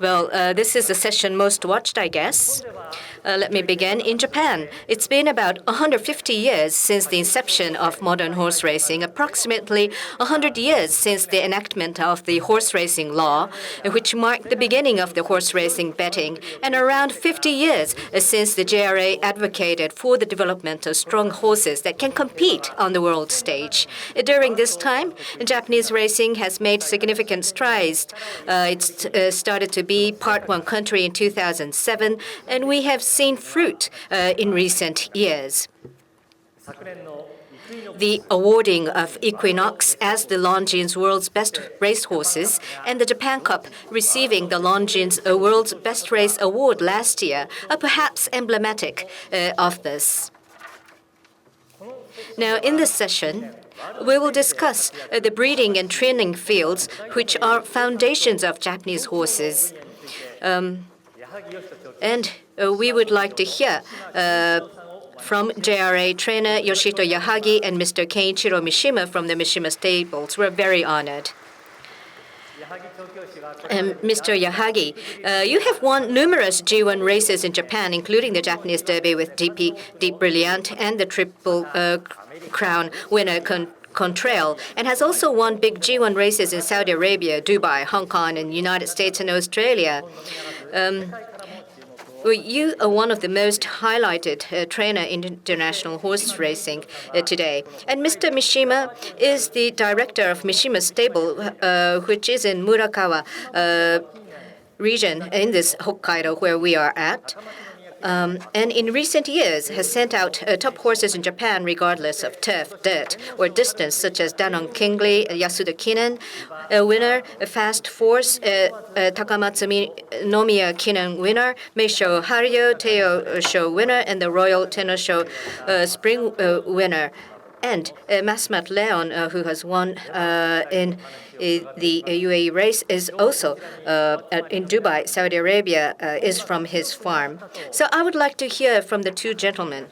Well, this is the session most watched, I guess. Let me begin. In Japan, it's been about 150 years since the inception of modern horse racing, approximately 100 years since the enactment of the horse racing law, which marked the beginning of the horse racing betting, and around 50 years since the JRA advocated for the development of strong horses that can compete on the world stage. During this time, Japanese racing has made significant strides. It's started to be Part 1 country in 2007, and we have seen fruit in recent years. The awarding of Equinox as the Longines World's Best Racehorses and the Japan Cup receiving the Longines World's Best Race Award last year are perhaps emblematic of this. Now, in this session, we will discuss the breeding and training fields, which are foundations of Japanese horses. And we would like to hear from JRA trainer Yoshito Yahagi and Mr. Kenichiro Mishima from the Mishima Stables. We're very honored. Mr. Yahagi, you have won numerous G1 races in Japan, including the Japanese Derby with Deep Brilliant and the Triple Crown winner Contrail, and has also won big G1 races in Saudi Arabia, Dubai, Hong Kong, and United States and Australia. You are one of the most highlighted trainer in international horse racing today. And Mr. Mishima is the director of Mishima Stable, which is in Murakawa region in this Hokkaido where we are at. And in recent years has sent out top horses in Japan regardless of turf, dirt, or distance, such as Danon Kingsley, Yasuda Kinen, winner, Fast Force, Takamatsu Nomiya Kinen winner, Meisho Haruyo Teo Show winner, and the Royal Tenno Show Spring winner. And Masmat Leon, who has won in the UAE race, is also in Dubai, Saudi Arabia, is from his farm. So I would like to hear from the two gentlemen.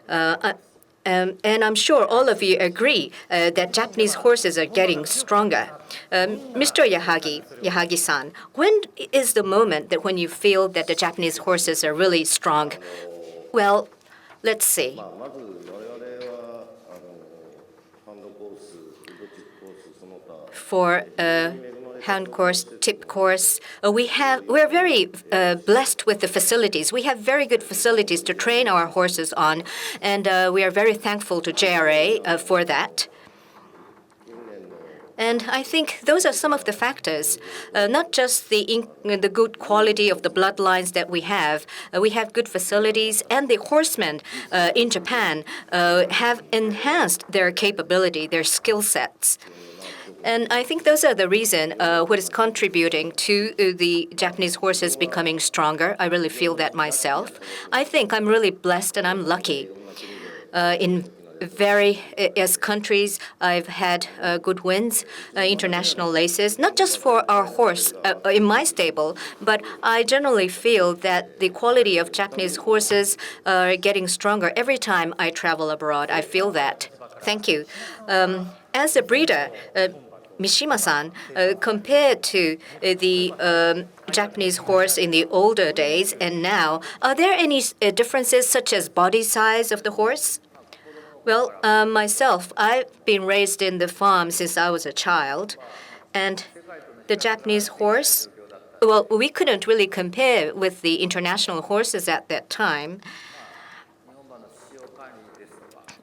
And I'm sure all of you agree that Japanese horses are getting stronger. Mr. Yahagi-san, when is the moment that when you feel that the Japanese horses are really strong? Well, let's see. For hand course, tip course, we're very blessed with the facilities. We have very good facilities to train our horses on, and we are very thankful to JRA for that. And I think those are some of the factors, not just the good quality of the bloodlines that we have. We have good facilities, and the horsemen in Japan have enhanced their capability, their skill sets. And I think those are the reason what is contributing to the Japanese horses becoming stronger. I really feel that myself. I think I'm really blessed and I'm lucky. In various countries, I've had good wins, international races, not just for our horse in my stable, but I generally feel that the quality of Japanese horses are getting stronger every time I travel abroad. I feel that. Thank you. As a breeder, Mishima-san, compared to the Japanese horse in the older days and now, are there any differences such as body size of the horse? Well, myself, I've been raised in the farm since I was a child, and the Japanese horse, well, we couldn't really compare with the international horses at that time.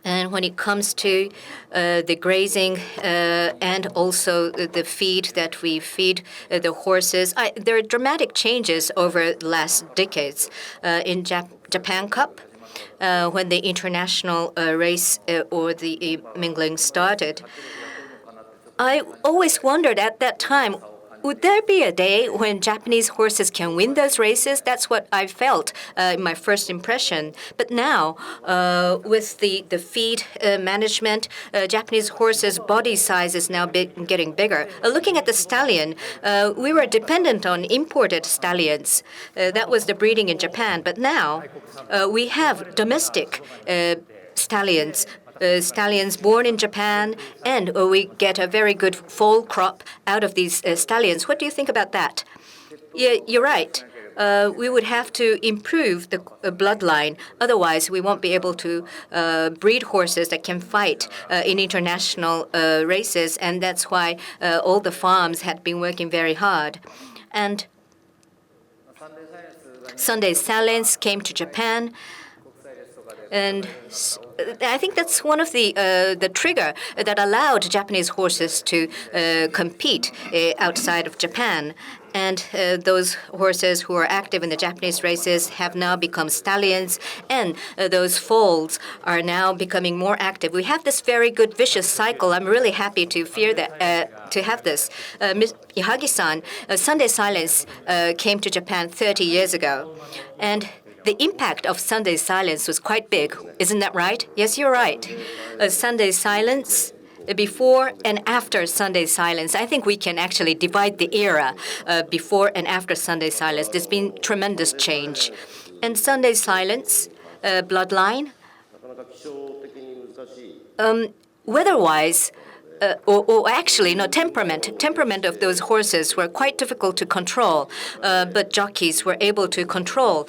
And when it comes to the grazing and also the feed that we feed the horses, there are dramatic changes over the last decades. In Japan Cup, when the international race or the mingling started, I always wondered at that time, would there be a day when Japanese horses can win those races? That's what I felt in my first impression. But now, with the feed management, Japanese horses' body size is now getting bigger. Looking at the stallion, we were dependent on imported stallions. That was the breeding in Japan. But now, we have domestic stallions stallions born in Japan, and we get a very good foal crop out of these stallions. What do you think about that? Yeah, you're right. We would have to improve the bloodline. Otherwise, we won't be able to breed horses that can fight in international races. And that's why all the farms had been working very hard. And Sunday Silence came to Japan. And I think that's one of the trigger that allowed Japanese horses to compete outside of Japan. And those horses who are active in the Japanese races have now become stallions, and those foals are now becoming more active. We have this very good vicious cycle. I'm really happy to have this. Ms. Ihagi-san, Sunday Silence came to Japan 30 years ago, and the impact of Sunday Silence was quite big. Isn't that right? Yes, you're right. Sunday Silence, before and after Sunday Silence, I think we can actually divide the era before and after Sunday Silence. There's been tremendous change. And Sunday Silence bloodline, weather-wise, or actually, no, temperament of those horses were quite difficult to control, but jockeys were able to control.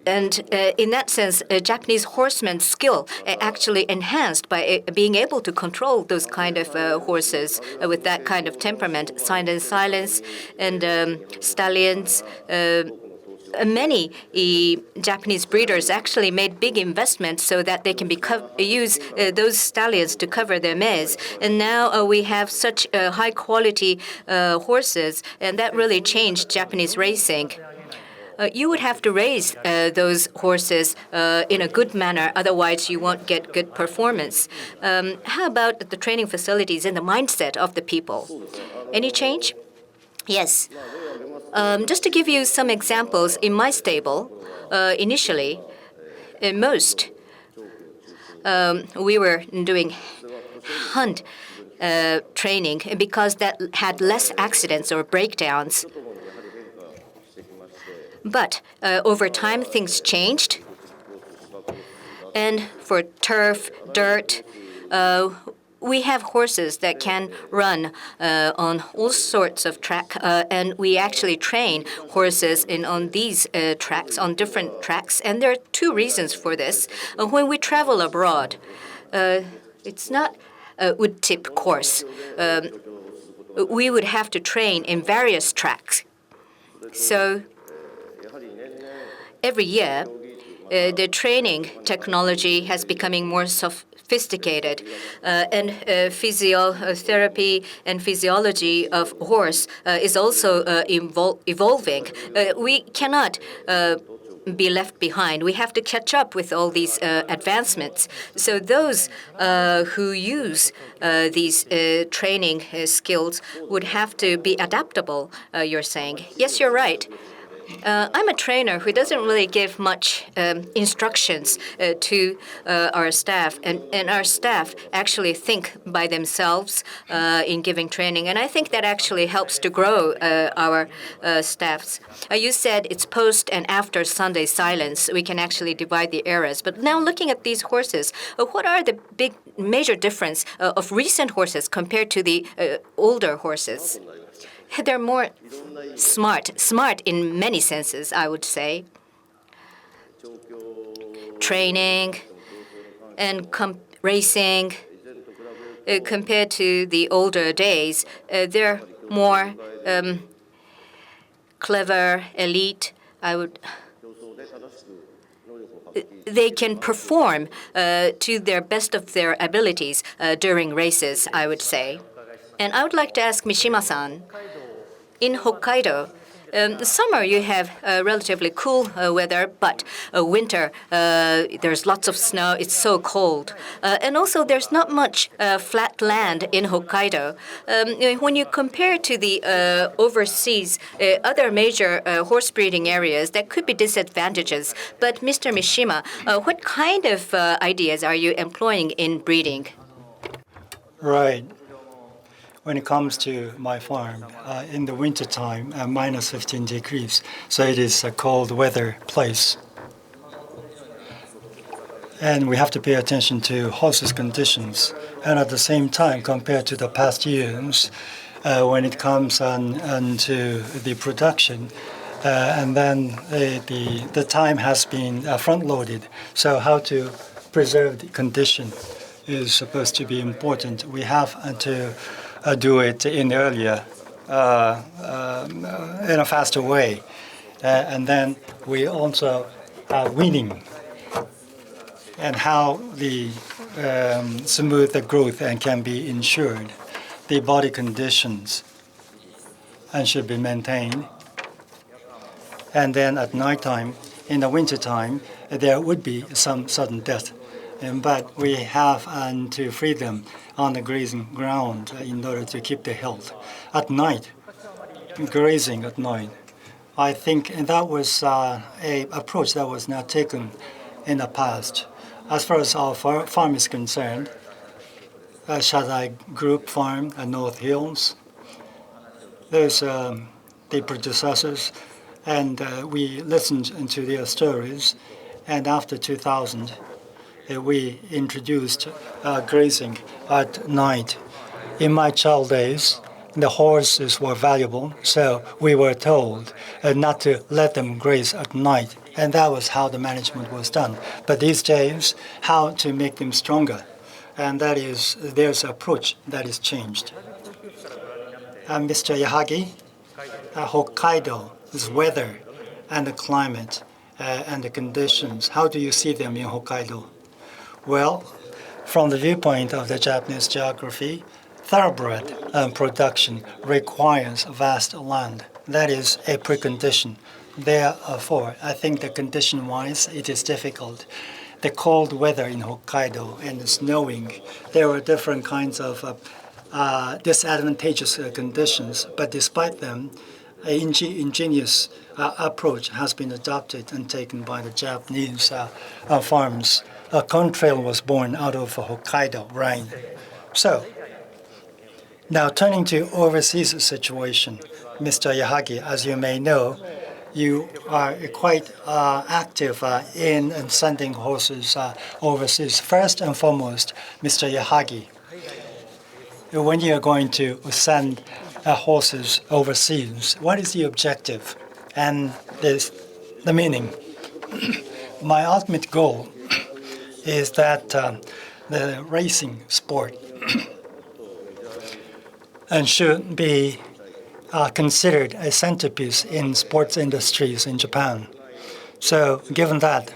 And in that sense, Japanese horsemen's skill actually enhanced by being able to control those kind of horses with that kind of temperament. Sunday Silence and stallions. Many Japanese breeders actually made big investments so that they can use those stallions to cover their mares. And now we have such high-quality horses, and that really changed Japanese racing. You would have to raise those horses in a good manner, otherwise you won't get good performance. How about the training facilities and the mindset of the people? Any change? Yes. Just to give you some examples, in my stable, initially, we were doing hunt training because that had less accidents or breakdowns. But over time, things changed. And for turf, dirt, we have horses that can run on all sorts of track, and we actually train horses on these tracks, on different tracks. And there are two reasons for this. When we travel abroad, it's not a wood tip course. We would have to train in various tracks. So every year, the training technology has becoming more sophisticated, and physiotherapy and physiology of horse is also evolving. We cannot be left behind. We have to catch up with all these advancements. So those who use these training skills would have to be adaptable, you're saying. Yes, you're right. I'm a trainer who doesn't really give much instructions to our staff, and our staff actually think by themselves in giving training, and I think that actually helps to grow our staffs. You said it's post and after Sunday Silence. We can actually divide the eras. But now looking at these horses, what are the big major difference of recent horses compared to the older horses? They're more smart in many senses, I would say. Training and racing, compared to the older days, they're more clever, elite. They can perform to their best of their abilities during races, I would say. And I would like to ask Mishima-san, in Hokkaido, summer you have relatively cool weather, but winter there's lots of snow. It's so cold, and also there's not much flat land in Hokkaido. When you compare to the overseas other major horse breeding areas, that could be disadvantages. But Mr. Mishima, what kind of ideas are you employing in breeding? Right. When it comes to my farm, in the wintertime, minus 15 degrees, so it is a cold weather place. And we have to pay attention to horses' conditions. And at the same time, compared to the past years, when it comes on to the production, and then the time has been front-loaded. So how to preserve the condition is supposed to be important. We have to do it in earlier, in a faster way. And then we also are weaning and how the smooth growth and can be ensured. The body conditions and should be maintained. And then at nighttime, in the wintertime, there would be some sudden death. But we have to free them on the grazing ground in order to keep their health. At night, grazing at night, I think that was a approach that was not taken in the past. As far as our farm is concerned, Shadai Group Farm at North Hills, there's the predecessors, and we listened to their stories. And after 2000, we introduced grazing at night. In my child days, the horses were valuable, so we were told not to let them graze at night. And that was how the management was done. But these days, how to make them stronger. And that is, there's an approach that is changed. Mr. Yahagi, Hokkaido's weather and the climate and the conditions, how do you see them in Hokkaido? Well, from the viewpoint of the Japanese geography, thoroughbred production requires vast land. That is a precondition. Therefore, I think the condition-wise, it is difficult. The cold weather in Hokkaido and the snowing, there are different kinds of disadvantageous conditions, but despite them, an ingenious approach has been adopted and taken by the Japanese farms. A contrail was born out of Hokkaido rain. So, now turning to overseas situation, Mr. Yahagi, as you may know, you are quite active in sending horses overseas. First and foremost, Mr. Yahagi, when you are going to send horses overseas, what is the objective and the meaning? My ultimate goal is that the racing sport and should be considered a centerpiece in sports industries in Japan. So given that,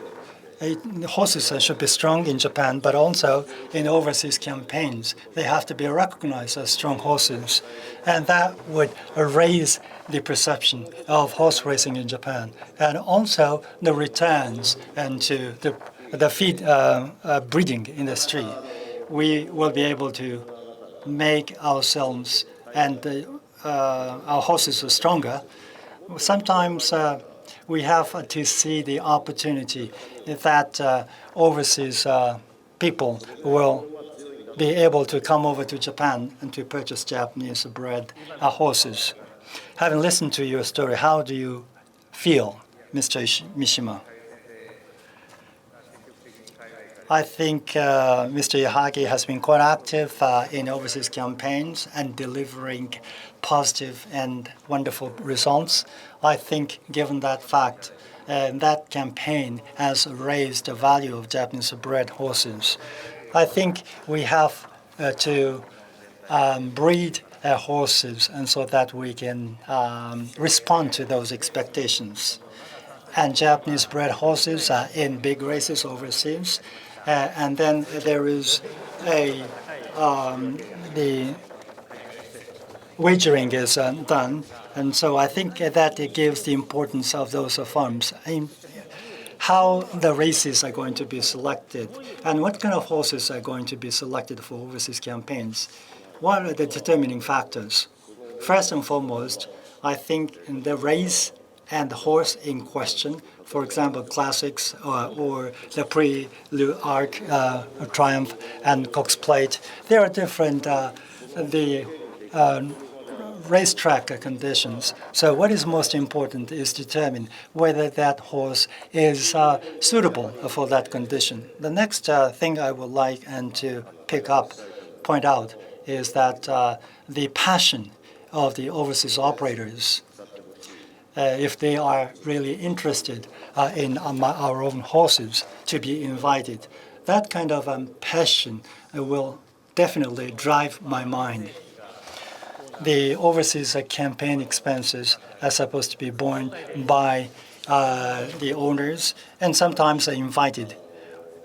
horses should be strong in Japan, but also in overseas campaigns, they have to be recognized as strong horses. And that would raise the perception of horse racing in Japan, and also the returns and to the feed breeding industry. We will be able to make ourselves and our horses are stronger. Sometimes we have to see the opportunity that overseas people will be able to come over to Japan and to purchase Japanese-bred horses. Having listened to your story, how do you feel, Mr. Mishima? I think Mr. Yahagi has been quite active in overseas campaigns and delivering positive and wonderful results. I think given that fact, that campaign has raised the value of Japanese-bred horses. I think we have to breed horses and so that we can respond to those expectations. And Japanese-bred horses are in big races overseas. And then there is the wagering is done, and so I think that it gives the importance of those farms. How the races are going to be selected, and what kind of horses are going to be selected for overseas campaigns. What are the determining factors? First and foremost, I think the race and the horse in question, for example, Classics or the Prix l'Arc, Triumph, and Cox Plate, there are different racetrack conditions. So what is most important is determine whether that horse is suitable for that condition. The next thing I would like and to point out is that the passion of the overseas operators, if they are really interested in our own horses, to be invited. That kind of passion will definitely drive my mind. The overseas campaign expenses are supposed to be borne by the owners and sometimes invited.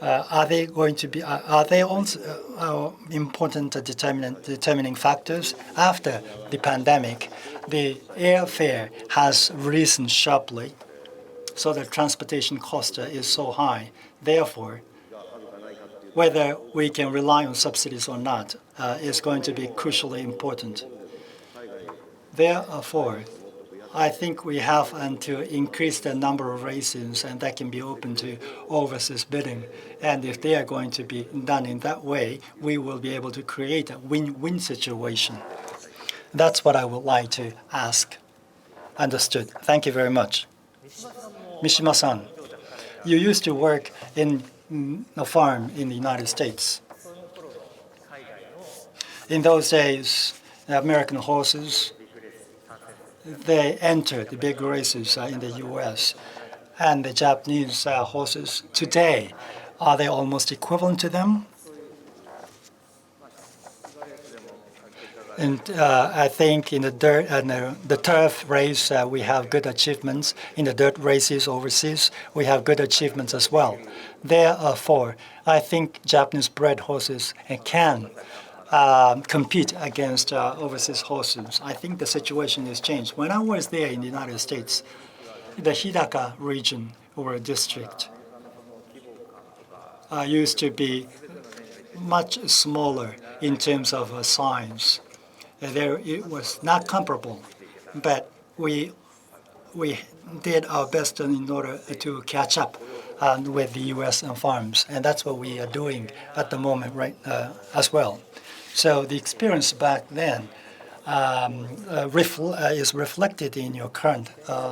Are they going to be? Are they also important determining factors? After the pandemic, the airfare has risen sharply, so the transportation cost is so high. Therefore, whether we can rely on subsidies or not is going to be crucially important. Therefore, I think we have to increase the number of races, and that can be open to overseas bidding. And if they are going to be done in that way, we will be able to create a win-win situation. That's what I would like to ask. Understood. Thank you very much. Mishima-san, you used to work in a farm in the United States. In those days, the American horses, they entered the big races in the U.S. And the Japanese horses today, are they almost equivalent to them? And I think in the dirt and the turf race, we have good achievements. In the dirt races overseas, we have good achievements as well. Therefore, I think Japanese-bred horses can compete against overseas horses. I think the situation has changed. When I was there in the United States, the Hidaka region or district used to be much smaller in terms of size. It was not comparable, but we did our best in order to catch up with the U.S. farms, and that's what we are doing at the moment, right, as well. So the experience back then is reflected in your current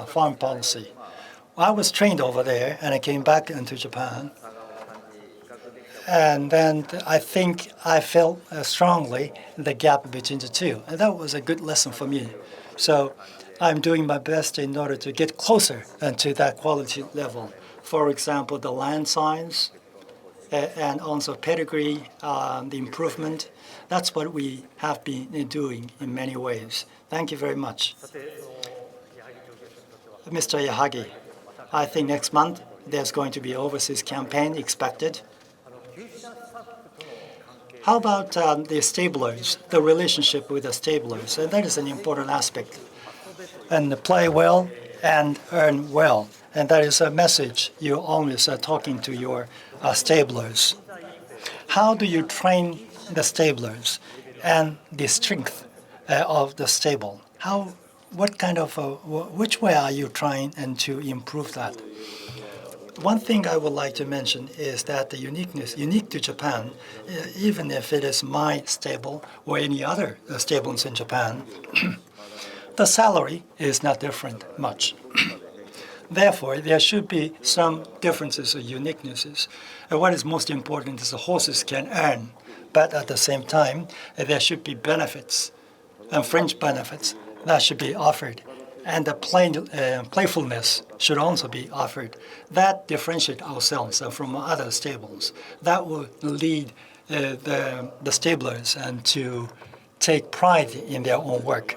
farm policy. I was trained over there, and I came back into Japan. And then I think I felt strongly the gap between the two. And that was a good lesson for me. So I'm doing my best in order to get closer to that quality level. For example, the land size and also pedigree, the improvement. That's what we have been doing in many ways. Thank you very much. Mr. Yahagi, I think next month there's going to be an overseas campaign expected. How about the stablers, the relationship with the stablers? And that is an important aspect. And play well and earn well. And that is a message you always are talking to your stablers. How do you train the stablers and the strength of the stable? What kind of, which way are you trying and to improve that? One thing I would like to mention is that the unique to Japan, even if it is my stable or any other stables in Japan, the salary is not different much. Therefore, there should be some differences or uniquenesses. And what is most important is the horses can earn, but at the same time, there should be benefits and fringe benefits that should be offered. And the playfulness should also be offered. That differentiates ourselves from other stables. That will lead the stablers and to take pride in their own work.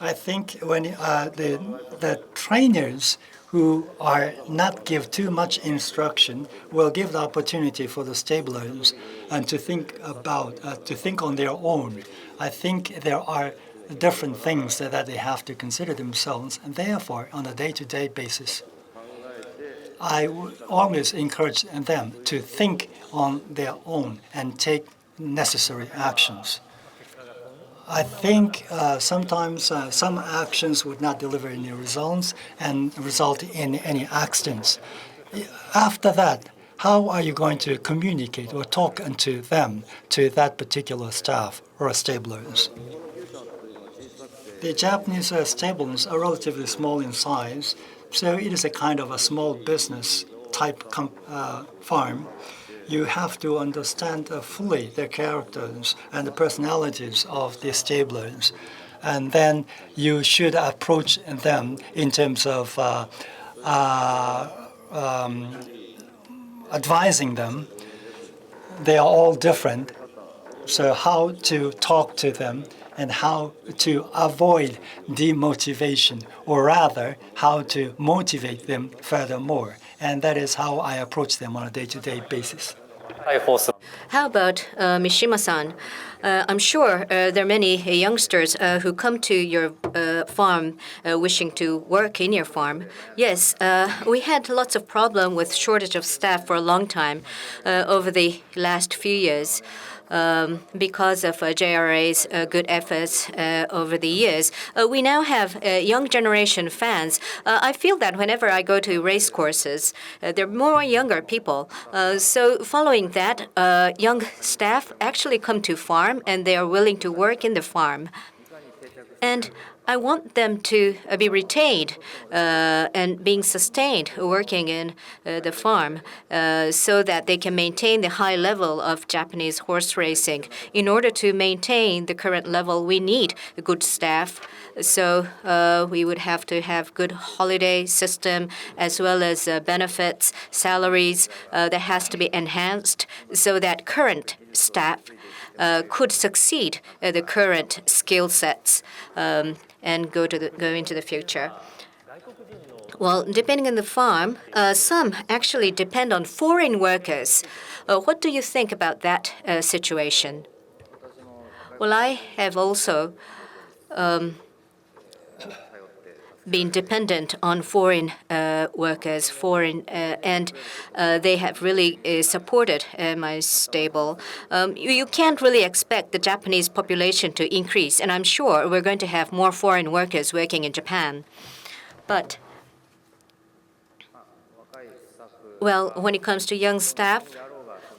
I think when the trainers who are not give too much instruction will give the opportunity for the stablers and to think on their own. I think there are different things that they have to consider themselves, and therefore, on a day-to-day basis, I would always encourage them to think on their own and take necessary actions. I think sometimes some actions would not deliver any results and result in any accidents. After that, how are you going to communicate or talk to them, to that particular staff or stablers? The Japanese stables are relatively small in size, so it is a kind of a small business type farm. You have to understand fully the characters and the personalities of the stablers. And then you should approach them in terms of advising them. They are all different. So how to talk to them and how to avoid demotivation, or rather, how to motivate them furthermore. And that is how I approach them on a day-to-day basis. How about Mishima-san? I'm sure there are many youngsters who come to your farm wishing to work in your farm. Yes, we had lots of problem with shortage of staff for a long time over the last few years. Because of JRA's good efforts over the years. We now have young generation fans. I feel that whenever I go to race courses, there are more younger people. So following that, young staff actually come to farm and they are willing to work in the farm. And I want them to be retained and being sustained working in the farm so that they can maintain the high level of Japanese horse racing. In order to maintain the current level, we need a good staff. So we would have to have good holiday system as well as benefits, salaries that has to be enhanced so that current staff could succeed the current skill sets and go into the future. Well, depending on the farm, some actually depend on foreign workers. What do you think about that situation? Well, I have also been dependent on foreign workers, and they have really supported my stable. You can't really expect the Japanese population to increase, and I'm sure we're going to have more foreign workers working in Japan. But, well, when it comes to young staff,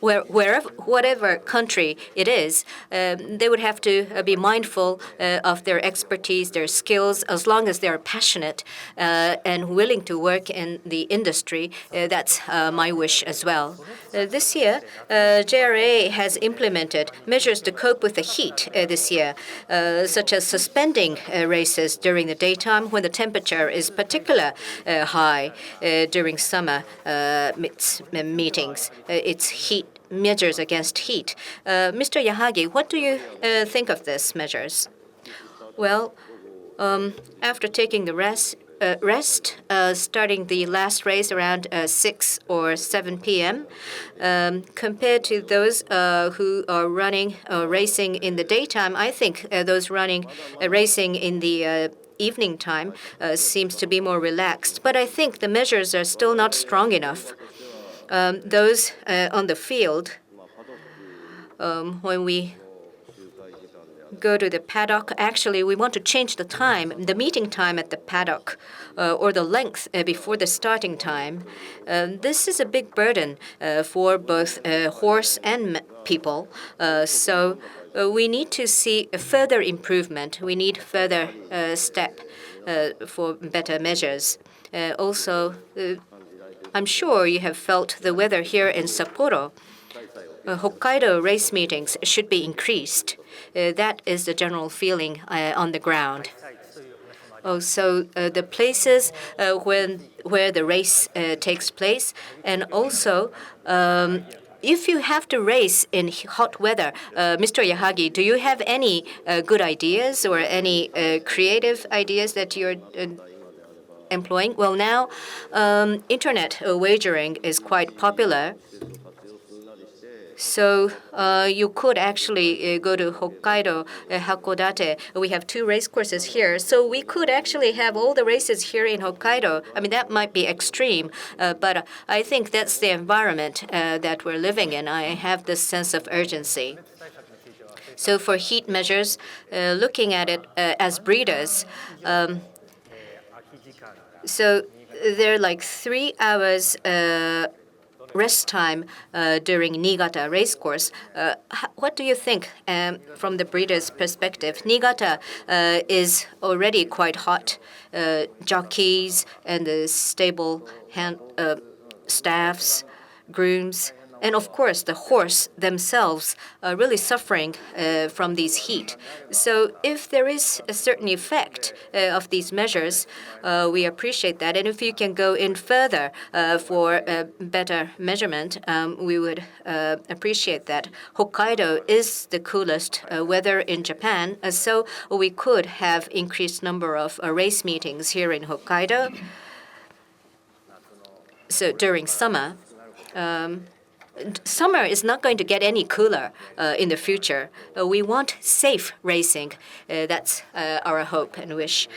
whatever country it is, they would have to be mindful of their expertise, their skills, as long as they are passionate and willing to work in the industry. That's my wish as well. This year, JRA has implemented measures to cope with the heat this year, such as suspending races during the daytime when the temperature is particularly high during summer meetings. It's heat measures against heat. Mr. Yahagi, what do you think of these measures? Well, after taking the rest, starting the last race around 6 or 7 p.m., compared to those who are running racing in the daytime, I think those running racing in the evening time seems to be more relaxed. But I think the measures are still not strong enough. Those on the field, when we go to the paddock, actually we want to change the time, the meeting time at the paddock, or the length before the starting time. This is a big burden for both horse and people. So we need to see a further improvement. We need further step for better measures. Also, I'm sure you have felt the weather here in Sapporo. Hokkaido race meetings should be increased. That is the general feeling on the ground. Also, the places where the race takes place, and also if you have to race in hot weather, Mr. Yahagi, do you have any good ideas or any creative ideas that you're employing? Well, now internet wagering is quite popular. So you could actually go to Hokkaido, Hakodate. We have 2 race courses here. So we could actually have all the races here in Hokkaido. I mean, that might be extreme, but I think that's the environment that we're living in. I have this sense of urgency. So for heat measures, looking at it as breeders, so they're like 3 hours rest time during Niigata racecourse. What do you think from the breeder's perspective? Niigata is already quite hot. Jockeys and the stable staffs, grooms, and of course the horse themselves are really suffering from these heat. So if there is a certain effect of these measures, we appreciate that. And if you can go in further for better measurement, we would appreciate that. Hokkaido is the coolest weather in Japan, so we could have increased number of race meetings here in Hokkaido. So during summer, summer is not going to get any cooler in the future. We want safe racing. That's our hope and wish.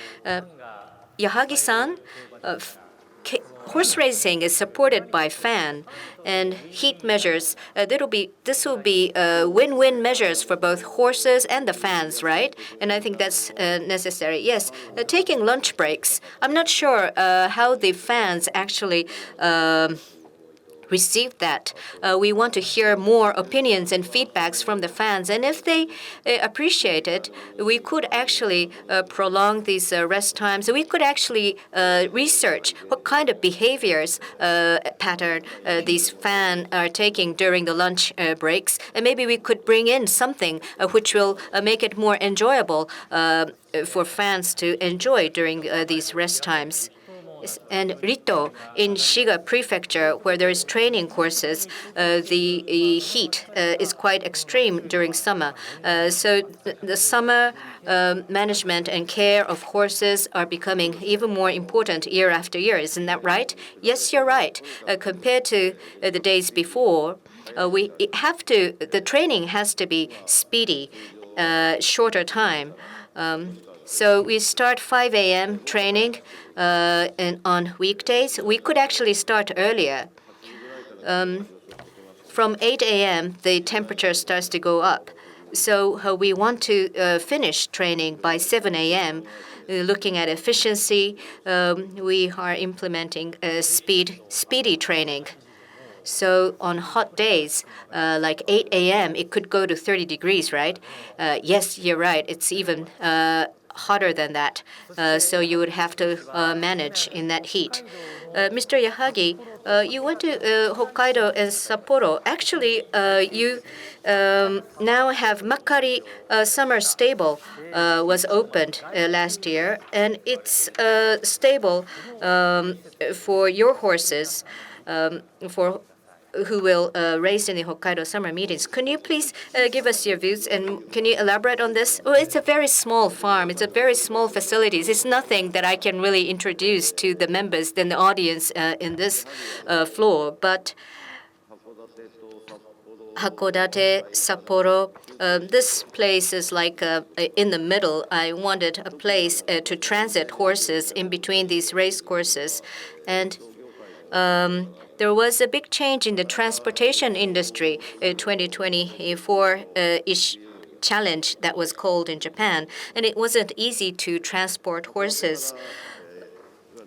Yahagi-san, horse racing is supported by fan and heat measures. This will be win-win measures for both horses and the fans, right? And I think that's necessary. Yes, taking lunch breaks. I'm not sure how the fans actually received that. We want to hear more opinions and feedbacks from the fans. And if they appreciate it, we could actually prolong these rest times. We could actually research what kind of behaviors pattern these fans are taking during the lunch breaks. And maybe we could bring in something which will make it more enjoyable for fans to enjoy during these rest times. And Rito in Shiga Prefecture, where there is training courses, the heat is quite extreme during summer. So the summer management and care of horses are becoming even more important year after year. Isn't that right? Yes, you're right. Compared to the days before, the training has to be speedy, shorter time. So we start 5 a.m. training on weekdays. We could actually start earlier. From 8 a.m., the temperature starts to go up. So we want to finish training by 7 a.m. Looking at efficiency, we are implementing speedy training. So on hot days, like 8 a.m., it could go to 30 degrees, right? Yes, you're right. It's even hotter than that. So you would have to manage in that heat. Mr. Yahagi, you went to Hokkaido and Sapporo. Actually, you now have Makari Summer Stable was opened last year, and it's stable for your horses, for who will race in the Hokkaido summer meetings. Can you please give us your views and can you elaborate on this? Well, it's a very small farm. It's a very small facilities. It's nothing that I can really introduce to the members and the audience in this floor. But Hakodate, Sapporo, this place is like in the middle. I wanted a place to transit horses in between these race courses. And there was a big change in the transportation industry, 2024-ish challenge that was called in Japan, and it wasn't easy to transport horses.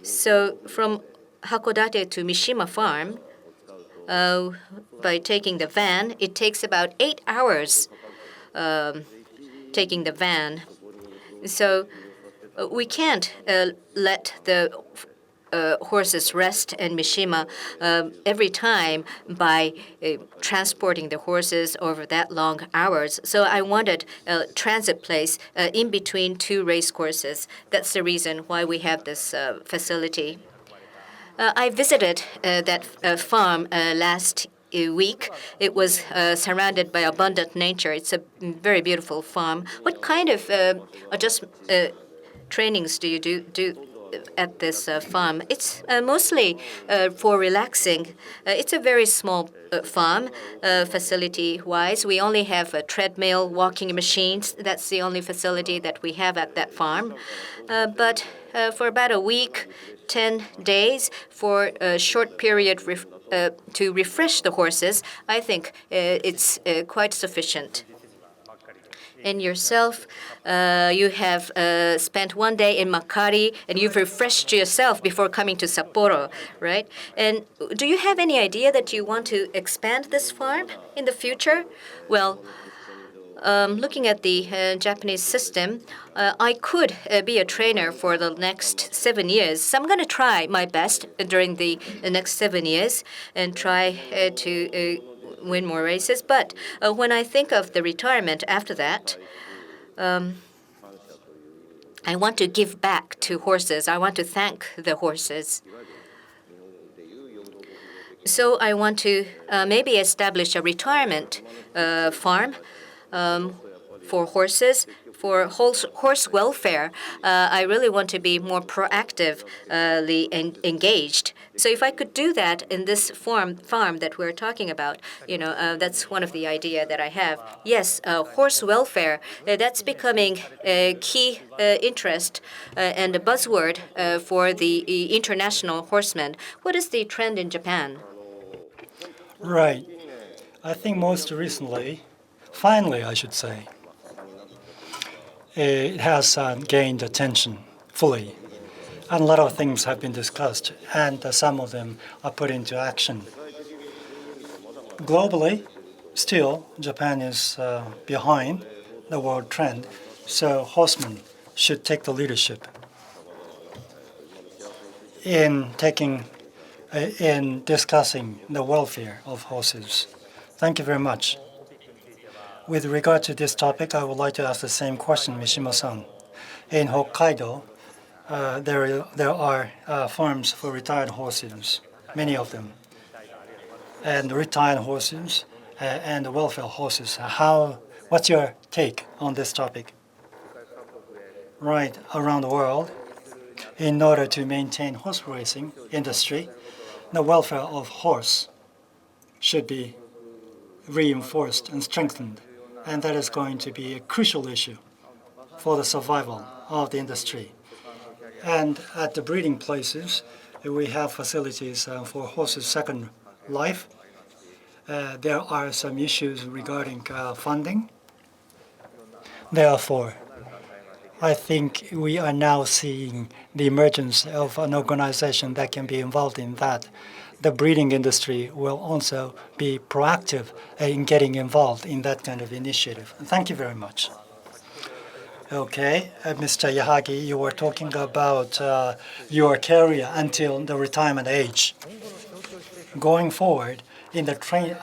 So from Hakodate to Mishima Farm, by taking the van, it takes about 8 hours taking the van. So we can't let the horses rest in Mishima every time by transporting the horses over that long hours. So I wanted a transit place in between two race courses. That's the reason why we have this facility. I visited that farm last week. It was surrounded by abundant nature. It's a very beautiful farm. What kind of trainings do you do at this farm? It's mostly for relaxing. It's a very small farm, facility-wise. We only have a treadmill, walking machines. That's the only facility that we have at that farm. But for about a week, 10 days, for a short period to refresh the horses, I think it's quite sufficient. And yourself, you have spent one day in Makari, and you've refreshed yourself before coming to Sapporo, right? And do you have any idea that you want to expand this farm in the future? Well, looking at the Japanese system, I could be a trainer for the next 7 years. So I'm going to try my best during the next 7 years and try to win more races. But when I think of the retirement after that, I want to give back to horses. I want to thank the horses. So I want to maybe establish a retirement farm for horses, for horse welfare. I really want to be more proactively engaged. So if I could do that in this farm that we're talking about, that's one of the idea that I have. Yes, horse welfare, that's becoming a key interest and a buzzword for the international horsemen. What is the trend in Japan? Right. I think most recently, finally, I should say, it has gained attention fully. And a lot of things have been discussed, and some of them are put into action. Globally, still, Japan is behind the world trend, so horsemen should take the leadership in discussing the welfare of horses. Thank you very much. With regard to this topic, I would like to ask the same question, Mishima-san. In Hokkaido, there are farms for retired horses, many of them, and retired horses and welfare horses. What's your take on this topic? Right, around the world, in order to maintain horse racing industry, the welfare of horse should be reinforced and strengthened, and that is going to be a crucial issue for the survival of the industry. And at the breeding places, we have facilities for horses' second life. There are some issues regarding funding. Therefore, I think we are now seeing the emergence of an organization that can be involved in that. The breeding industry will also be proactive in getting involved in that kind of initiative. Thank you very much. Okay, Mr. Yahagi, you were talking about your career until the retirement age. Going forward, in the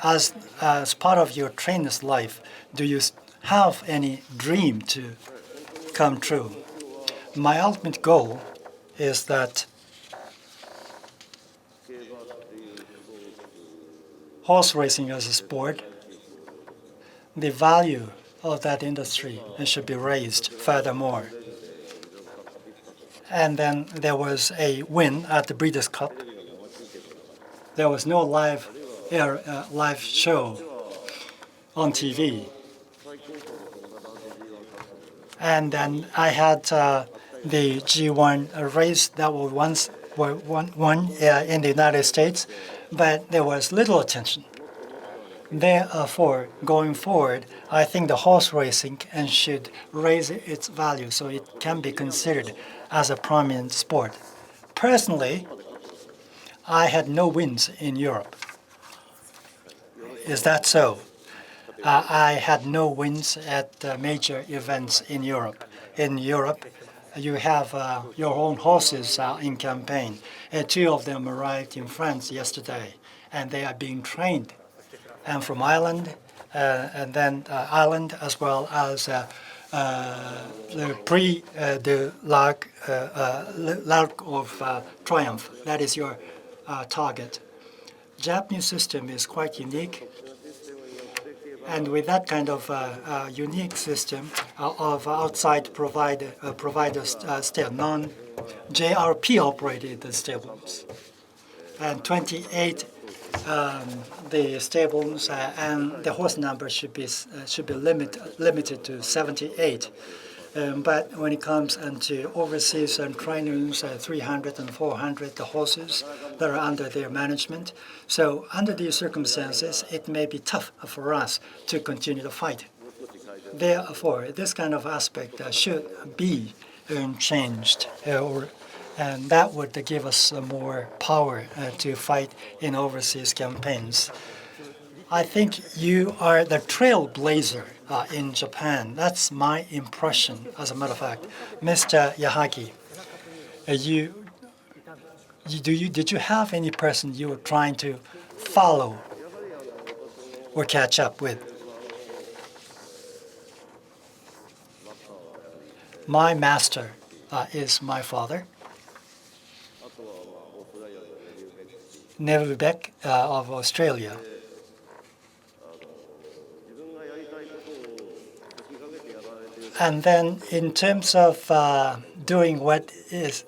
as part of your trainer's life, do you have any dream to come true? My ultimate goal is that horse racing as a sport, the value of that industry should be raised furthermore. And then there was a win at the Breeders' Cup. There was no live show on TV. And then I had the G1 race that was once won in the United States, but there was little attention. Therefore, going forward, I think the horse racing should raise its value so it can be considered as a prominent sport. Personally, I had no wins in Europe. Is that so? I had no wins at major events in Europe. In Europe, you have your own horses in campaign. 2 of them arrived in France yesterday, and they are being trained. And from Ireland, and then Ireland, as well as the Prix de l'Arc of Triumph. That is your target. Japanese system is quite unique. And with that kind of unique system of outside providers still non-JRP operated stables, and 28 the stables and the horse number should be limited to 78. But when it comes into overseas and trainers, 300 and 400 the horses that are under their management. So under these circumstances, it may be tough for us to continue the fight. Therefore, this kind of aspect should be changed, and that would give us more power to fight in overseas campaigns. I think you are the trailblazer in Japan. That's my impression, as a matter of fact. Mr. Yahagi, did you have any person you were trying to follow or catch up with? My master is my father, Neville Beck of Australia. And then in terms of doing what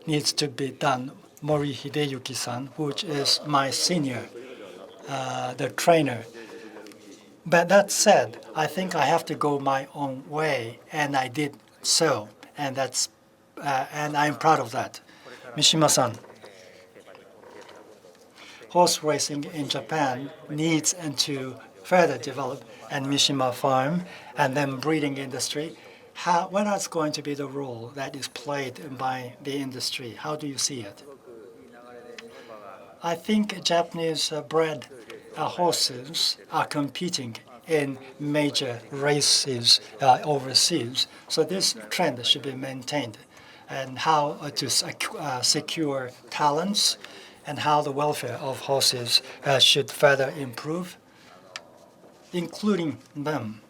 needs to be done, Mori Hideyuki-san, which is my senior, the trainer. But that said, I think I have to go my own way, and I did so, and I'm proud of that. Mishima-san, horse racing in Japan needs to further develop, and Mishima Farm, and then breeding industry. What is going to be the role that is played by the industry? How do you see it? I think Japanese bred horses are competing in major races overseas. So this trend should be maintained, and how to secure talents and how the welfare of horses should further improve, including them.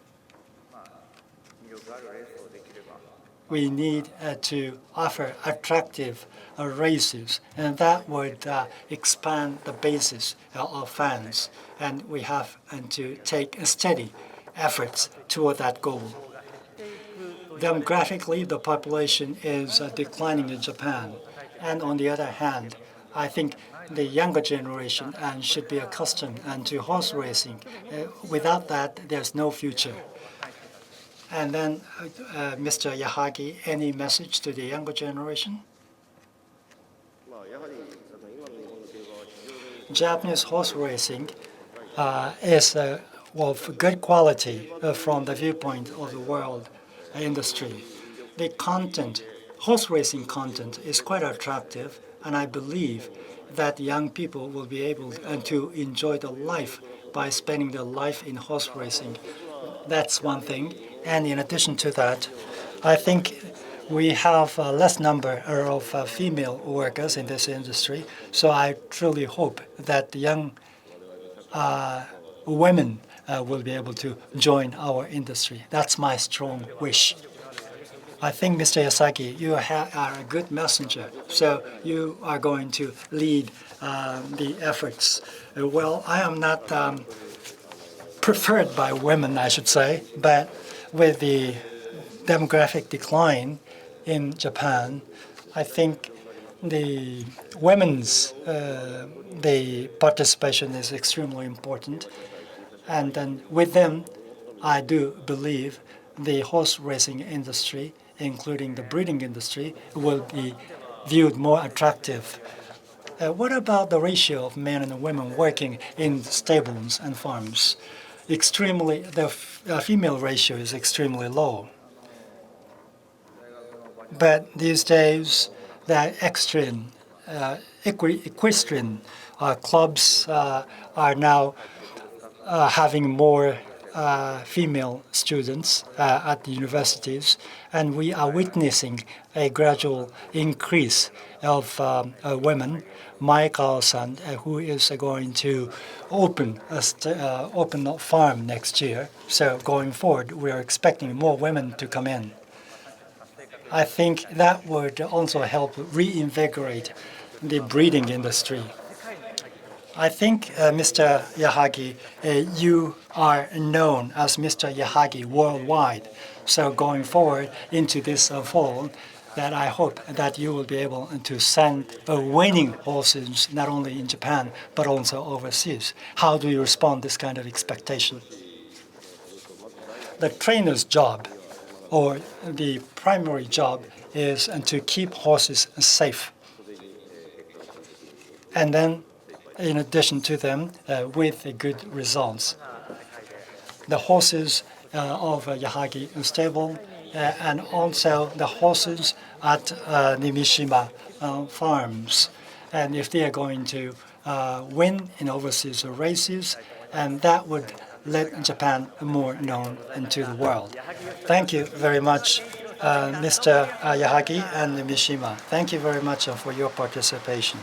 We need to offer attractive races, and that would expand the basis of fans. And we have to take steady efforts toward that goal. Demographically, the population is declining in Japan. And on the other hand, I think the younger generation should be accustomed to horse racing. Without that, there's no future. And then, Mr. Yahagi, any message to the younger generation? Japanese horse racing is of good quality from the viewpoint of the world industry. The content, horse racing content, is quite attractive, and I believe that young people will be able to enjoy the life by spending their life in horse racing. That's one thing. And in addition to that, I think we have a less number of female workers in this industry. So I truly hope that the young women will be able to join our industry. That's my strong wish. I think, Mr. Yasaki, you are a good messenger. So you are going to lead the efforts. Well, I am not preferred by women, I should say, but with the demographic decline in Japan, I think the women's the participation is extremely important. And then with them, I do believe the horse racing industry, including the breeding industry, will be viewed more attractive. What about the ratio of men and women working in stables and farms? The female ratio is extremely low. But these days, the equestrian clubs are now having more female students at the universities, and we are witnessing a gradual increase of women. Maekao-san, who is going to open a farm next year. So going forward, we are expecting more women to come in. I think that would also help reinvigorate the breeding industry. I think, Mr. Yahagi, you are known as Mr. Yahagi worldwide. So going forward into this fall, that I hope that you will be able to send winning horses not only in Japan but also overseas. How do you respond to this kind of expectation? The trainer's job, or the primary job, is to keep horses safe. And then, in addition to them, with good results. The horses of Yahagi stable, and also the horses at Nimishima farms. And if they are going to win in overseas races, and that would let Japan more known into the world. Thank you very much, Mr. Yahagi and Mishima. Thank you very much for your participation.